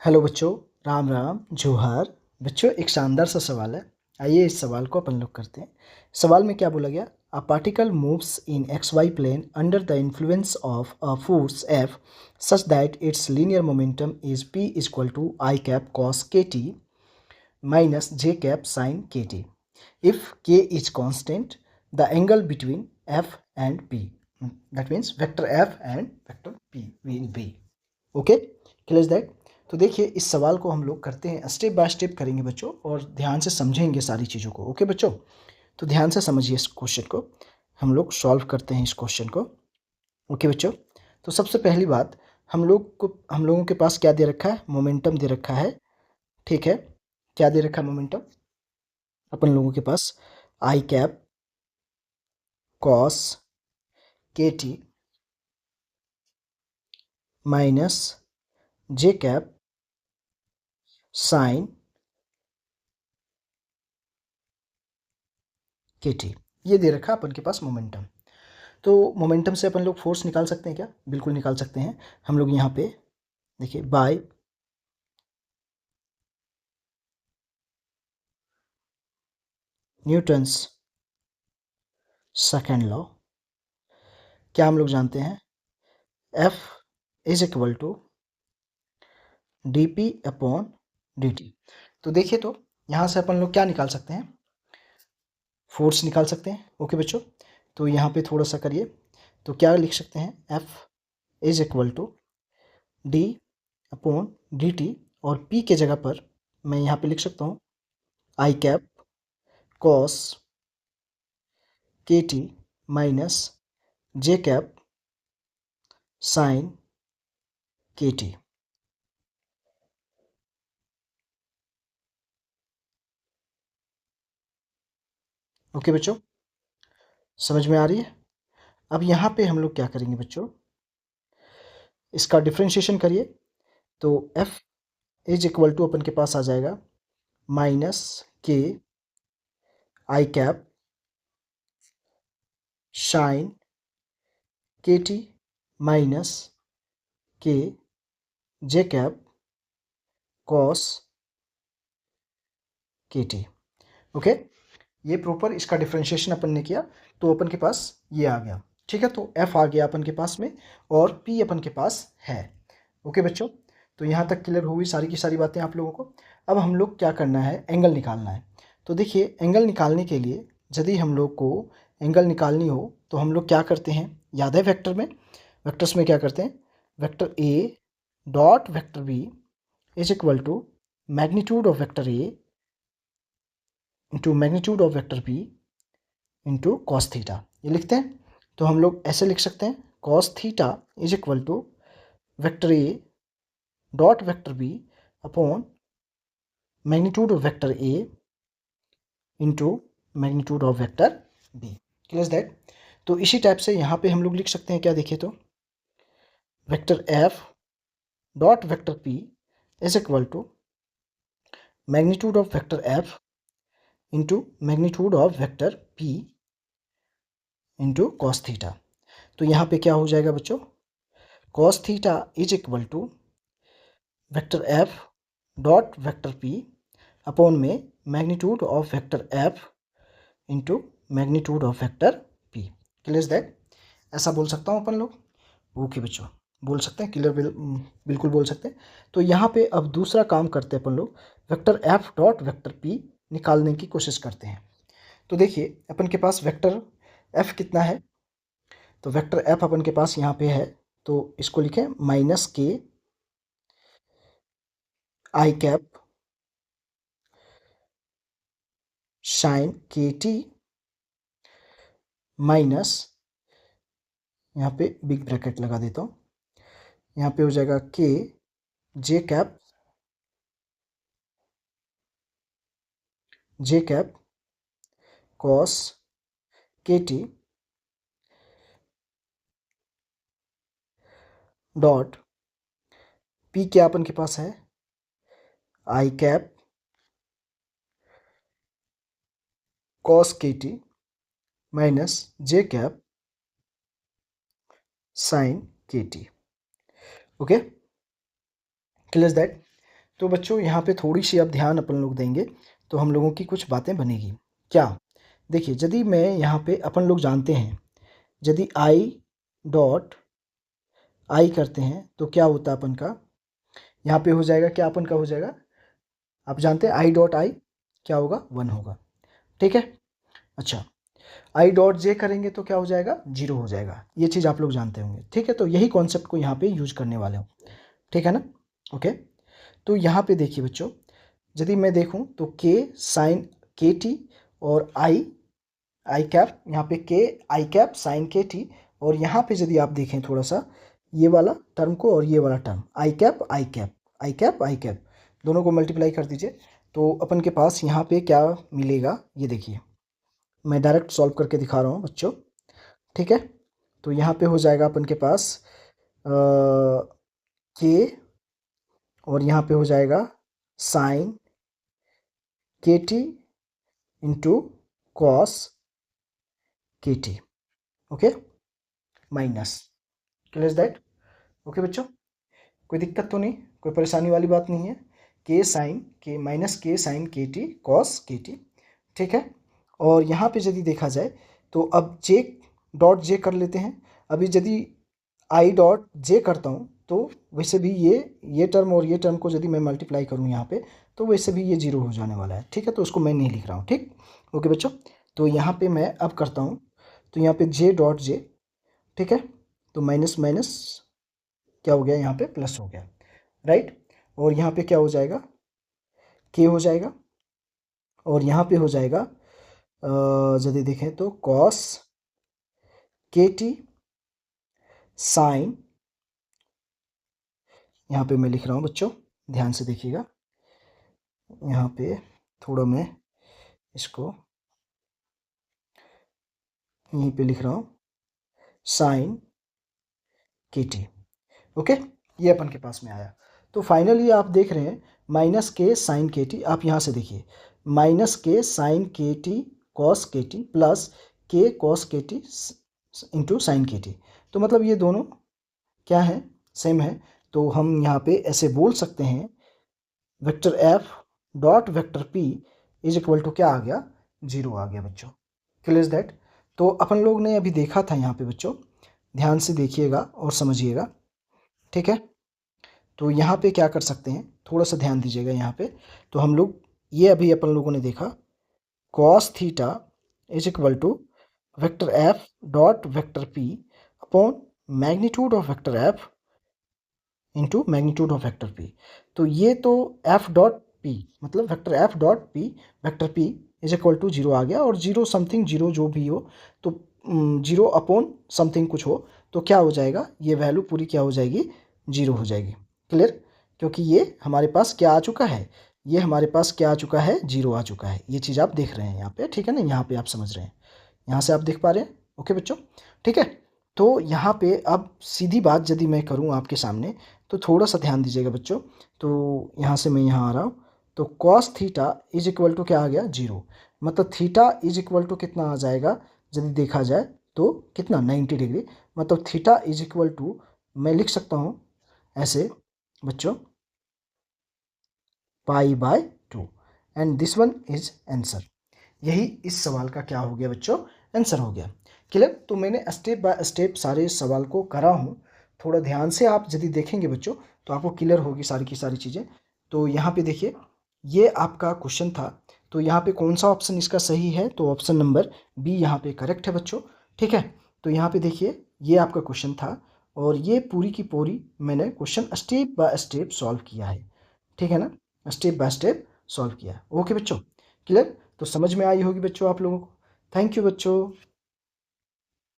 Hello बच्चों, राम राम जोहार। बच्चों एक शानदार सा सवाल है। आइए इस सवाल को अपन लोग करते हैं। सवाल में क्या बोला गया? A particle moves in X Y plane under the influence of a force F such that its linear momentum is P is equal to I cap cos K T minus J cap sine K T. If K is constant the angle between F and P, that means vector F and vector P will be. Okay, clear that. तो देखिए इस सवाल को हम लोग करते हैं, step by step करेंगे बच्चों, और ध्यान से समझेंगे सारी चीज़ों को। ओके बच्चों, तो ध्यान से समझिए इस क्वेश्चन को, हम लोग सॉल्व करते हैं इस क्वेश्चन को। ओके बच्चों, तो सबसे पहली बात, हम लोगों के पास क्या दे रखा है? मोमेंटम दे रखा है। ठीक है, क्या दे रखा है मोमेंटम अपन लोगों के पास? आई cap cos K T minus J cap sine K T, ये दे रखा है अपन के पास मोमेंटम। तो मोमेंटम से अपन लोग फोर्स निकाल सकते हैं क्या? बिल्कुल निकाल सकते हैं। हम लोग यहाँ पे देखिए बाय न्यूटन्स सेकेंड लॉ क्या हम लोग जानते हैं? F is equal to D P upon D T. तो देखिए, तो यहाँ से अपन लोग क्या निकाल सकते हैं? फोर्स निकाल सकते हैं। ओके बच्चों, तो यहाँ पे थोड़ा सा करिए, तो क्या लिख सकते हैं? F is equal to D upon D T, और P के जगह पर मैं यहाँ पे लिख सकता हूँ आई cap cos K T minus J cap sine K T. Okay बच्चों, समझ में आ रही है? अब यहाँ पे हम लोग क्या करेंगे बच्चों? इसका डिफ्रेंशिएशन करिए, तो F इज इक्वल टू अपन के पास आ जाएगा माइनस के आई कैप शाइन के टी माइनस के जे cap cos K T. Okay, ये प्रॉपर इसका डिफ्रेंशिएशन अपन ने किया, तो अपन के पास ये आ गया। ठीक है, तो F आ गया अपन के पास में, और P अपन के पास है। ओके बच्चों, तो यहाँ तक क्लियर हुई सारी की सारी बातें आप लोगों को। अब हम लोग क्या करना है? एंगल निकालना है। तो देखिए एंगल निकालने के लिए, यदि हम लोग को एंगल निकालनी हो तो हम लोग क्या करते हैं? याद है वेक्टर में, वेक्टर्स में क्या करते हैं? Vector A dot vector B is equal to magnitude of vector A into magnitude of vector B into cos theta, ये लिखते हैं। तो हम लोग ऐसे लिख सकते हैं, cos theta is equal to vector A dot vector B upon magnitude of vector A into magnitude of vector B. Clear that. तो इसी टाइप से यहाँ पे हम लोग लिख सकते हैं, क्या देखिए तो, vector F dot vector P is equal to magnitude of vector F into magnitude of vector P into cos theta. तो यहाँ पे क्या हो जाएगा बच्चों? Cos theta is equal to vector F dot vector P upon में magnitude of vector F into magnitude of vector P. Clear that. ऐसा बोल सकता हूँ अपन लोग? ओके बच्चों, बोल सकते हैं, क्लियर बिल्कुल बोल सकते हैं। तो यहाँ पे अब दूसरा काम करते हैं अपन लोग, vector F dot vector P निकालने की कोशिश करते हैं। तो देखिए अपन के पास वेक्टर एफ कितना है? तो वेक्टर एफ अपन के पास यहाँ पे है, तो इसको लिखें माइनस के आई cap sine K T minus, यहाँ पे बिग ब्रैकेट लगा देता हूँ, यहाँ पे हो जाएगा के जे cap cos K T dot P क्या अपन के पास है? आई cap cos K T minus J cap sine K T. Okay, clear that. तो बच्चों यहाँ पे थोड़ी सी अब ध्यान अपन लोग देंगे तो हम लोगों की कुछ बातें बनेगी। क्या? देखिए, यदि मैं यहाँ पे अपन लोग जानते हैं, यदि आई डॉट आई करते हैं तो क्या होता है अपन का, यहाँ पे हो जाएगा क्या, अपन का हो जाएगा, आप जानते हैं आई डॉट आई क्या होगा, 1 होगा। ठीक है। अच्छा, आई डॉट जे करेंगे तो क्या हो जाएगा, 0 हो जाएगा। ये चीज़ आप लोग जानते होंगे। ठीक है, तो यही कॉन्सेप्ट को यहाँ पे यूज करने वाले हूँ। ठीक है ना? ओके। तो यहाँ पे देखिए बच्चों, यदि मैं देखूँ तो के साइन के टी और आई आई कैप, यहाँ पे के आई कैप साइन के टी, और यहाँ पे यदि आप देखें थोड़ा सा ये वाला टर्म को और ये वाला टर्म आई कैप आई कैप आई कैप आई कैप, दोनों को मल्टीप्लाई कर दीजिए तो अपन के पास यहाँ पे क्या मिलेगा, ये देखिए मैं डायरेक्ट सॉल्व करके दिखा रहा हूँ बच्चों। ठीक है, तो यहाँ पे हो जाएगा अपन के पास के और यहाँ पे हो जाएगा sign K T into cos K T. Okay, minus, clear that? Okay बच्चों, कोई दिक्कत तो नहीं, कोई परेशानी वाली बात नहीं है। के साइन के माइनस के sign K T cos K T. ठीक है, और यहाँ पे यदि देखा जाए तो अब जे डॉट जे कर लेते हैं। अभी यदि आई डॉट जे करता हूँ तो वैसे भी ये टर्म और ये टर्म को यदि मैं मल्टीप्लाई करूँ यहाँ पे तो वैसे भी ये 0 हो जाने वाला है। ठीक है, तो उसको मैं नहीं लिख रहा हूँ। ठीक, ओके बच्चों, तो यहाँ पे मैं अब करता हूँ तो यहाँ पे जे डॉट जे, ठीक है, तो माइनस माइनस क्या हो गया, यहाँ पे प्लस हो गया, राइट। और यहाँ पे क्या हो जाएगा, के हो जाएगा, और यहाँ पे हो जाएगा यदि देखें तो कॉस के टी साइन, यहाँ पे मैं लिख रहा हूँ बच्चों, ध्यान से देखिएगा, यहाँ पे थोड़ा मैं इसको यहीं पे लिख रहा हूँ साइन के टी। ओके, ये अपन के पास में आया। तो फाइनली आप देख रहे हैं माइनस के साइन के टी, आप यहाँ से देखिए माइनस के sign K T cos K T plus के cos K T into sine K T. तो मतलब ये दोनों क्या है, सेम है। तो हम यहाँ पे ऐसे बोल सकते हैं vector F dot vector P is equal to क्या आ गया, 0 आ गया बच्चों। Clear that? तो अपन लोग ने अभी देखा था यहाँ पे बच्चों, ध्यान से देखिएगा और समझिएगा। ठीक है, तो यहाँ पे क्या कर सकते हैं, थोड़ा सा ध्यान दीजिएगा यहाँ पे। तो हम लोग ये अभी अपन लोगों ने देखा cos theta is equal to vector F dot vector P upon magnitude of vector F into magnitude of vector P. तो ये तो एफ डॉट पी मतलब vector F dot P vector P is equal to 0 आ गया, और 0 something 0 जो भी हो तो 0 अपॉन समथिंग कुछ हो तो क्या हो जाएगा, ये वैल्यू पूरी क्या हो जाएगी, 0 हो जाएगी। क्लियर? क्योंकि ये हमारे पास क्या आ चुका है, ये हमारे पास क्या आ चुका है, 0 आ चुका है। ये चीज़ आप देख रहे हैं यहाँ पे, ठीक है ना, यहाँ पे आप समझ रहे हैं, यहाँ से आप देख पा रहे हैं। ओके बच्चों, ठीक है। तो यहाँ पे अब सीधी बात यदि मैं करूँ आपके सामने तो थोड़ा सा ध्यान दीजिएगा बच्चों। तो यहाँ से मैं यहाँ आ रहा हूँ, तो cos theta is equal to क्या आ गया, 0। मतलब थीटा इज इक्वल टू कितना आ जाएगा यदि देखा जाए तो कितना, 90 डिग्री। मतलब थीटा इज इक्वल टू मैं लिख सकता हूँ ऐसे बच्चों, pi by 2, and this one is answer. यही इस सवाल का क्या हो गया बच्चों, आंसर हो गया। क्लियर? तो मैंने स्टेप बाय स्टेप सारे सवाल को करा हूँ, थोड़ा ध्यान से आप यदि देखेंगे बच्चों तो आपको क्लियर होगी सारी की सारी चीज़ें। तो यहाँ पे देखिए ये आपका क्वेश्चन था, तो यहाँ पे कौन सा ऑप्शन इसका सही है, तो ऑप्शन नंबर बी यहाँ पे करेक्ट है बच्चों। ठीक है, तो यहाँ पे देखिए ये आपका क्वेश्चन था, और ये पूरी की पूरी मैंने question step by step solve किया है। ठीक है ना, स्टेप बाय स्टेप सॉल्व किया है। ओके बच्चों, क्लियर? तो समझ में आई होगी बच्चों आप लोगों को। थैंक यू बच्चों।